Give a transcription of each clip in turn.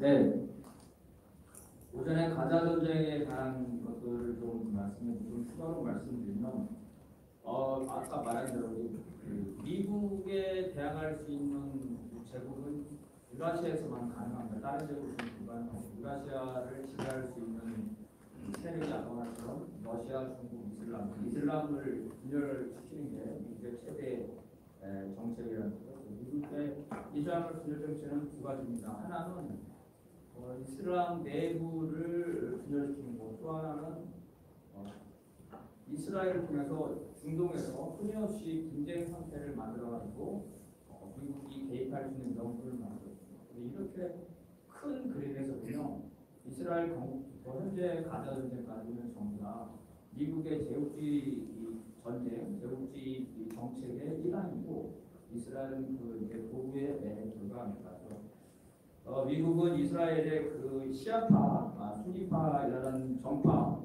네, 오전에 가자 전쟁에 관한 것들을 좀 추가로 말씀드리면, 아까 말한 대로 그 미국에 대항할 수 있는 제국은 유라시아에서만 가능합니다. 다른 제국은 불가능하고, 유라시아를 지배할 수 있는 세력이 아까 말처럼 러시아, 중국, 이슬람을 분열시키는 게 미국의 최대 정책이라는 거죠. 미국의 이슬람을 분열 정책은 두 가지입니다. 하나는 이슬람 내부를 분열시키는 것, 또 하나는 이스라엘을 통해서 중동에서 끊임없이 경쟁 상태를 만들어가지고 미국이 개입할 수 있는 명분을 만들었습니다. 이렇게 큰 그림에서 보면 이스라엘 건국부터 현재 가자 전쟁까지는 전부 다 미국의 제국주의 전쟁, 제국주의 정책의 일환이고, 이스라엘은 그 이제 도구에 불과합니다. 미국은 이스라엘의 그 시아파, 수니파라는 정파,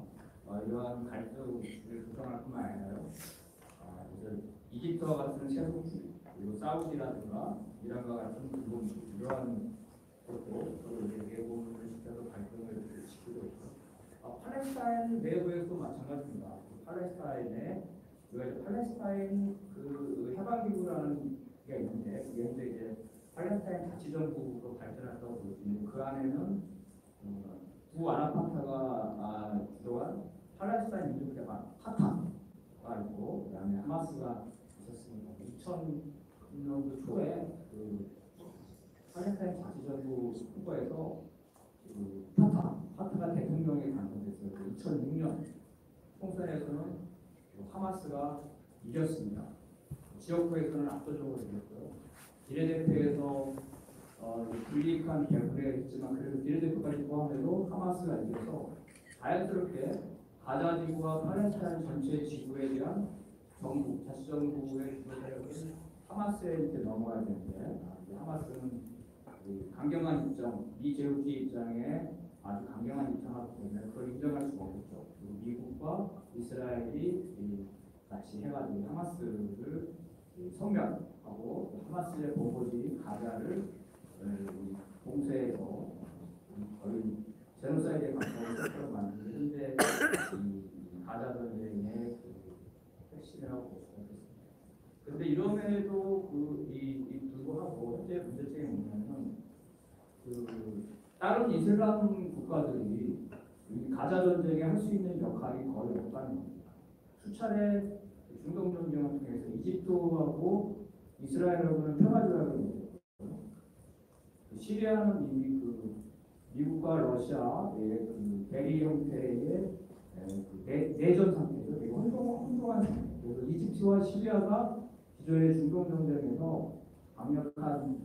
이러한 갈등을 조성할 뿐만 아니라 이집트와 같은 세속주의, 그리고 사우디라든가 이란과 같은 불공주, 이러한 것도 서로 이제 계곡을 시켜서 갈등을 시키고 있고, 팔레스타인 내부에서도 마찬가지입니다. 팔레스타인 그 해방기구라는 게 있는데, 그게 현재 이제 팔레스타인 자치정부로 발전했다고 볼 수 있는, 그 안에는 두 아랍파타가 주도한 팔레스타인 민족대만 파타가 있고, 그다음에 하마스가 있었습니다. 2000년도 초에 그 팔레스타인 자치정부 후보에서 그 파타가 대통령에 당선됐어요. 2006년 총선에서는 하마스가 이겼습니다. 지역구에서는 압도적으로 이겼고요. 비례대표에서 불리익한 개표를 했지만, 그래도 비례대표까지 포함해도 하마스가 이겨서 자연스럽게 가자 지구와 팔레스타인 전체 지구에 대한 정부, 자치정부의 주도 세력은 하마스에 이제 넘어가야 되는데, 하마스는 강경한 입장, 미제국주의 입장에 아주 강경한 입장을 하기 때문에 그걸 인정할 수가 없겠죠. 미국과 이스라엘이 같이 해가지고 하마스를 섬멸하고, 하마스의 본거지 가자를 봉쇄해서 거의 제노사이드에 가까운 사건을 만드는 현재 가자 전쟁의 핵심이라고 볼 수가 있습니다. 그런데 이럼에도 불구하고 현재 문제점이 뭐냐면, 다른 이슬람 국가들이 가자 전쟁에 할 수 있는 역할이 거의 없다는 겁니다. 수차례 중동 전쟁을 통해서 이집트하고 이스라엘하고는 평화조약을 맺었고, 시리아는 이미 미국과 러시아의 대리 형태의 내전 상태죠. 그리고 혼동한 상태. 그래서 이집트와 시리아가 기존의 중동 전쟁에서 강력한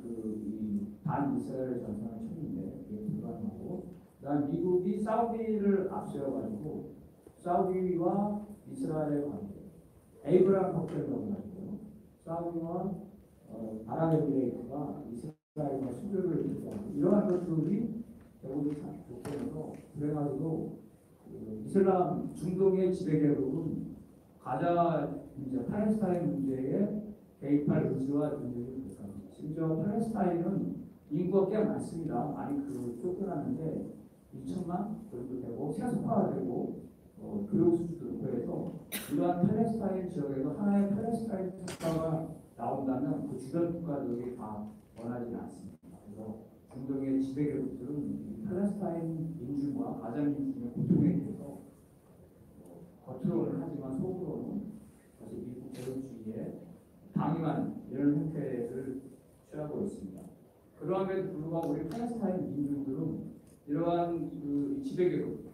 반 이스라엘 전선을 쳤는데 그게 불가능하고, 그다음 미국이 사우디를 앞세워가지고 사우디와 이스라엘의 관계, 에이브라함 협정이라고 하죠. 사우디와 아랍에미레이트가 이스라엘과 수교를 했고, 이러한 것들이 결국 조건에서, 그래가지고 이슬람 중동의 지배계급은 가자 문제, 팔레스타인 문제에 개입할 의지와 능력이 부족합니다. 심지어 팔레스타인은 인구가 꽤 많습니다. 많이 쫓겨났는데 2천만 정도 되고, 세속화되고 교육 수준도 높고 해서, 이러한 팔레스타인 지역에서 하나의 팔레스타인 국가가 나온다면 그 주변 국가들이 다 원하지 않습니다. 그래서 중동의 지배계급들은 팔레스타인 민중과 가자 민중의 고통에 대해서 겉으로는 하지만 속으로는 사실 미국 제국주의에 방임하는 이런 형태를 취하고 있습니다. 그러함에도 불구하고 우리 팔레스타인 민중들은 이러한 지배계급,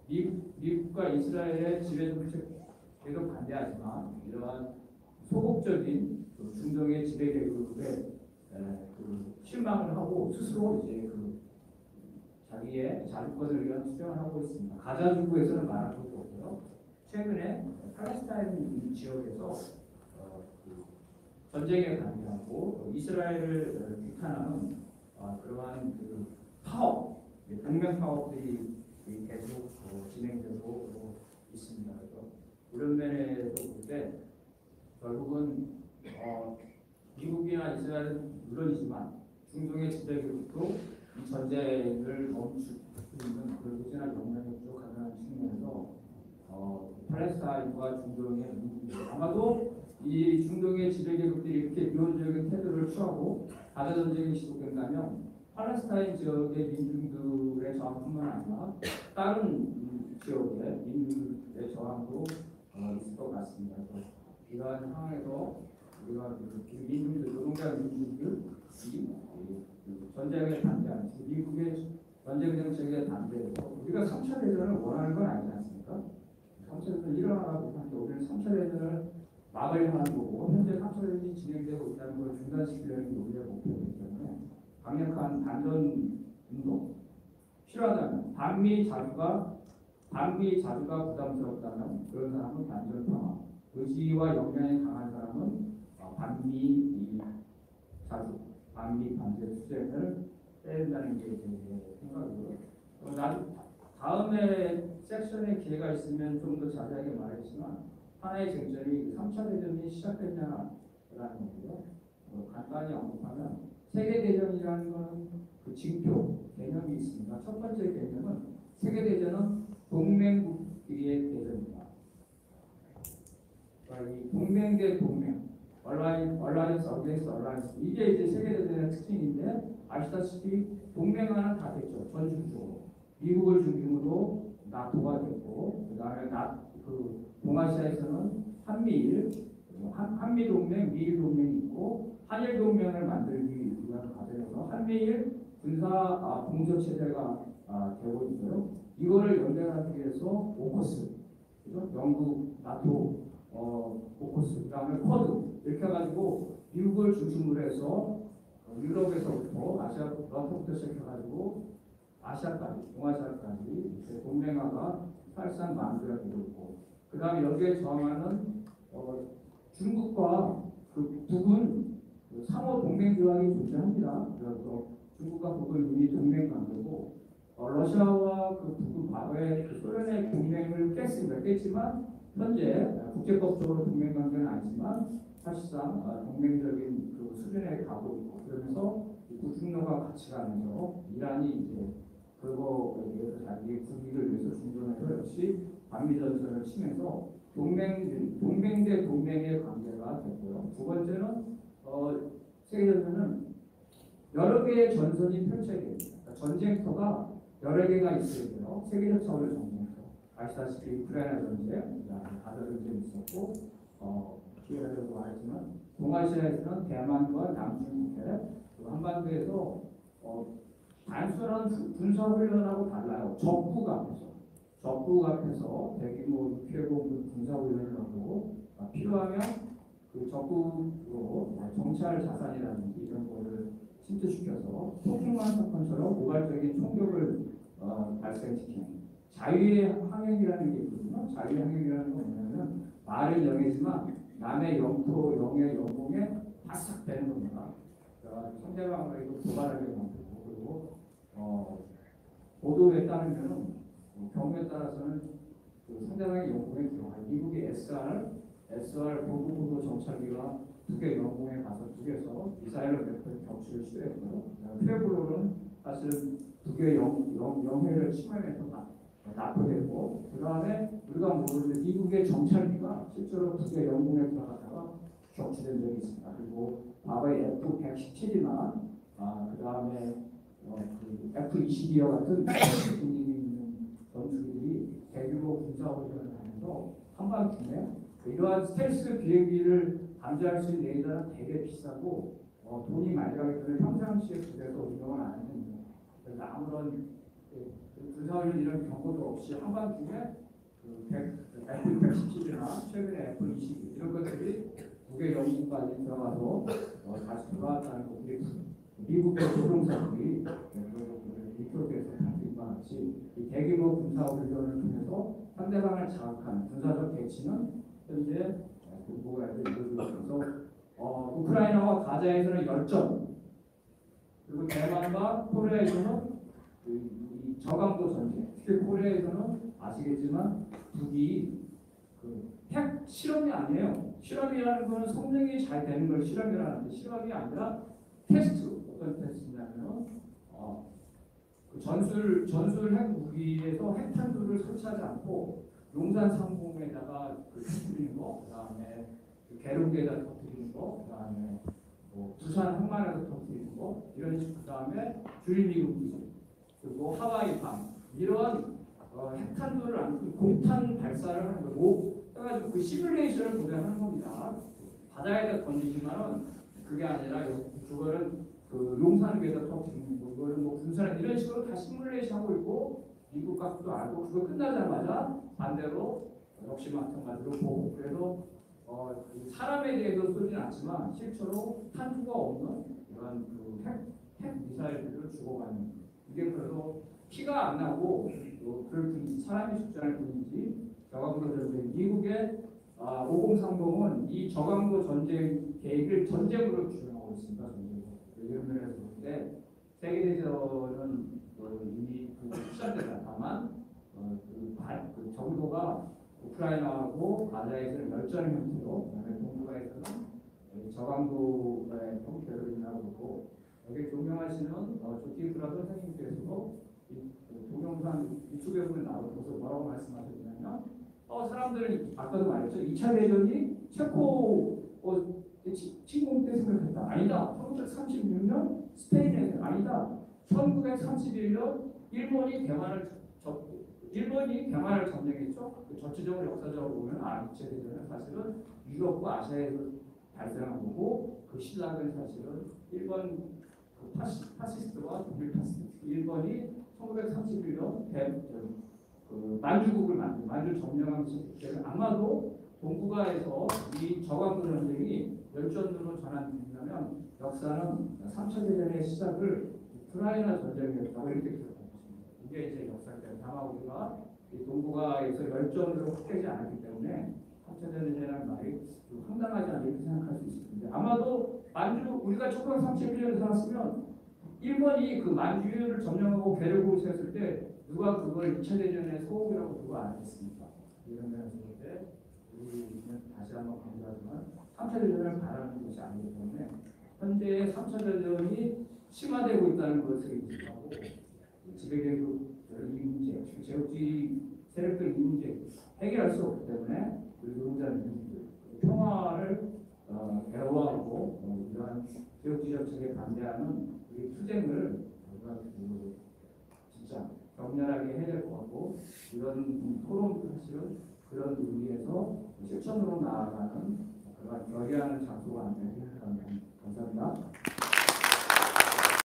미국과 이스라엘의 지배 정책 계속 반대하지만, 이러한 소극적인 중동의 지배 계급에 실망을 하고 스스로 이제 자기의 자주권을 위한 투쟁을 하고 있습니다. 가자 지구에서는 말할 것도 없고요. 최근에 팔레스타인 지역에서 전쟁에 관여하고 이스라엘을 비판하는 그러한 파업, 동맹 파업들이 계속 진행되고 있습니다. 그래서 이런 면에서 볼 때 결국은 미국이나 이스라엘은 물론이지만 중동의 지배계급도 이 전쟁을 멈출 수 있는 그 도시나 역량이 부족하다는 측면에서 팔레스타인과 중동의 아마도 이 중동의 지배계급들이 이렇게 비혼적인 태도를 취하고 가자 전쟁이 시도된다면 팔레스타인 지역의 민중들의 저항뿐만 아니라 다른 지역의 민중들의 저항도 있을 것 같습니다. 이러한 상황에서 우리가 민중들, 노동자 민중들이 전쟁에 반대하는 미국의 전쟁 정책에 반대해서 우리가 3차 대전을 원하는 건 아니지 않습니까? 3차 대전 일어나라고 하는데 우리는 3차 대전을 막으려 하는 거고 현재 3차 대전이 진행되고 있다는 걸 중단시키려는 게 우리의 목표이기 때문에 강력한 반전 운동 필요하다면 반미 자주가 부담스럽다면 그런 사람은 반전 평화 의지와 역량이 강한 사람은 반미 자주 반미 반대 투쟁을 해야 된다는 게 제 생각이고요. 나도 다음에 섹션에 기회가 있으면 좀 더 자세하게 말하겠지만 하나의 쟁점이 3차 대전이 시작됐냐라는 거고요. 간단히 언급하면 세계대전이라는 것은 그 징표 개념이 있습니다. 첫 번째 개념은 세계대전은 동맹국끼리의 대전입니다. 그러니까 이 동맹 대 동맹, 얼라이언스 어게인스트 얼라이언스 이게 이제 세계대전의 특징인데 아시다시피 동맹화는 다 됐죠. 전술적으로 미국을 중심으로 나토가 됐고 그다음에 동아시아에서는 한미 동맹, 미일 동맹이 있고 한일 동맹을 만들기 위한 과정에서 한미일 군사 공조 체제가 되고 있어요. 이거를 연결하기 위해서 오커스, 그죠? 영국, 나토, 오커스, 그다음에 쿼드 이렇게 해가지고 미국을 중심으로 해서 유럽에서부터 러부터 시작해가지고 아시아까지, 동아시아까지 동맹화가 사실상 만들어지고 있고, 그 다음에 여기에 저항하는 중국과 그 북은 상호 동맹 조약이 존재합니다. 그래서 중국과 북은 이미 동맹 관계고, 러시아와 그 북은 과거에 그 소련의 동맹을 깼지만 현재 국제법적으로 동맹 관계는 아니지만 사실상 동맹적인 그 수준에 가고 있고, 그러면서 북중러가 같이 가면서 이란이 이제 그거에 대해서 자기의 국익을 위해서 중동에서 역시 반미전선을 치면서 동맹 대 동맹의 관계가 됐고요. 두 번째는 세계전선은 여러 개의 전선이 펼쳐야 됩니다. 그러니까 전쟁터가 여러 개가 있어야 돼요. 세계적 차원의 전쟁터. 아시다시피 우크라이나 전쟁, 가자 전쟁이 있었고, 기회가 되고 말했지만 동아시아에서는 대만과 남중국해, 한반도에서 단순한 군사훈련하고 달라요. 적국 앞에서 대규모 육해공 군사훈련을 하고 필요하면 그 적국으로 정찰 자산이라든지 이런 거를 침투시켜서 소중한 사건처럼 우발적인 총격을 발생시키는 자유의 항행이라는 게 있거든요. 자유의 항행이라는 건 뭐냐면 말은 영해지만 남의 영토, 영해, 영공에 바싹 되는 겁니다. 상대방을 도발하게 만들고, 그리고 보도에 따르면 경우에 따라서는 그 상대방의 영공에 들어가요. 미국의 SR 보도 정찰기가 두 개 영공에 가서 두 개에서 미사일을 몇 번 격추를 시도했고요. 트래블러는 사실 두 개의 영해를 침해해서 납포됐고, 그 다음에 우리가 모르는 미국의 정찰기가 실제로 두 개 영공에 들어갔다가 격추된 적이 있습니다. 그리고 과거에 F-117이나 그 다음에 그 F-22와 같은 분위기 있는 전투기들이 대규모 군사훈련을 하면서 한밤중에 이러한 스텔스 비행기를 감지할 수 있는 레이더는 되게 비싸고 돈이 많이 가기 때문에 평상시에 집에서 운영을 안 합니다. 그래서 아무런 군사훈련 이런 경고도 없이 한밤중에 F-117이나 최근에 F-22 이런 것들이 북의 영국까지 들어가서 다시 돌아왔다는 것들이 미국의 조종사들이 리포트에서 밝힌 바 같이 이 대규모 군사훈련을 통해서 상대방을 자극하는 군사적 대치는 현재 국보에서 이루어지고 있어서 우크라이나와 가자에서는 열전, 그리고 대만과 코리아에서는 이 저강도 전쟁, 특히 코리아에서는 아시겠지만 북이 핵 실험이 아니에요. 실험이라는 것은 성능이 잘 되는 걸 실험이라는데, 실험이 아니라 테스트. 어떤 테스트냐면 전술 핵 무기에서 핵탄두를 설치하지 않고 용산 상공에다가 그 터뜨리는 거, 그다음에 그 계룡대에다 터뜨리는 거, 그다음에 뭐 부산 항만에서 터뜨리는 거, 이런 식, 그다음에 주립미군 기술, 그리고 하와이 밤 이런 핵탄두를 안 공탄 발사를 하는 거고, 해가지고 그 시뮬레이션을 고려하는 겁니다. 바다에다 던지지만은 그게 아니라 그거는 그 용산 위에다 터뜨리는 거, 그거는 뭐 군산 이런 식으로 다 시뮬레이션 하고 있고, 미국 각도 알고, 그거 끝나자마자 반대로 역시 마찬가지로 보고, 그래서 그 사람에 대해서 쏘지는 않지만 실제로 탄두가 없는 이런 그 핵 미사일들을 주고받는, 이게 그래도 피가 안 나고 그럴 뿐이지, 사람이 죽지 않을 뿐이지. 저강도 전쟁, 미국의 5030은 이 저강도 전쟁 계획을 전쟁으로 규정하고 있습니다. 전쟁으로. 이런 면에서 보는데 세계대전은 이미 시작됐다. 다만 그 정도가 우크라이나하고 가자에서는 멸전 형태로, 그다음에 동북아에서는 저강도의 형태로 일어나고 있고, 여기 조명하시는 조티프라 선생님께서도 동영상 유튜브에 보면 나오면서 뭐라고 말씀하셨냐면, 사람들은 아까도 말했죠. 2차 대전이 체코 침공 때 생각했다. 아니다. 1936년 스페인에서 아니다. 1931년 일본이 대만을 점령했죠. 전체적으로 역사적으로 보면 2차 대전은 사실은 유럽과 아시아에서 발생한 거고, 그 시작은 사실은 일본 파시스트와 독일 파시스트, 일본이 1931년 만주국을 만주 점령한 때는 아마도 동북아에서 이 저강도 전쟁이 멸전으로 전환된다면 역사는 3차 대전의 시작을 우크라이나 전쟁이었다고 이렇게 기록하고 있습니다. 이게 이제 역사입니다. 다만 우리가 이 동북아에서 멸전으로 확대하지 않았기 때문에 3차 대전이라는 말이 황당하지 않게 생각할 수 있습니다. 아마도 우리가 1931년에 살았으면 일본이 그 만주를 점령하고 괴뢰국을 세웠을 때 누가 그걸 2차 대전의 소옥이라고 누가 안 했습니까? 이런 면에서 볼 때 우리는 다시 한번 강조하지만 3차 대전을 바라는 것이 아니기 때문에 현재 3차 대전이 심화되고 있다는 것을 인식하고, 지배계급 이 문제, 제국주의 세력들 이 문제 해결할 수 없기 때문에 우리 노동자는 평화를 배워하고 이러한 제국주의 정책에 반대하는 우리 투쟁을 우리가 진짜 격렬하게 해야 될 것 같고, 이런 토론도 사실은 그런 의미에서 실천으로 나아가는 그런 결의하는 장소가 아니라 생각합니다. 감사합니다.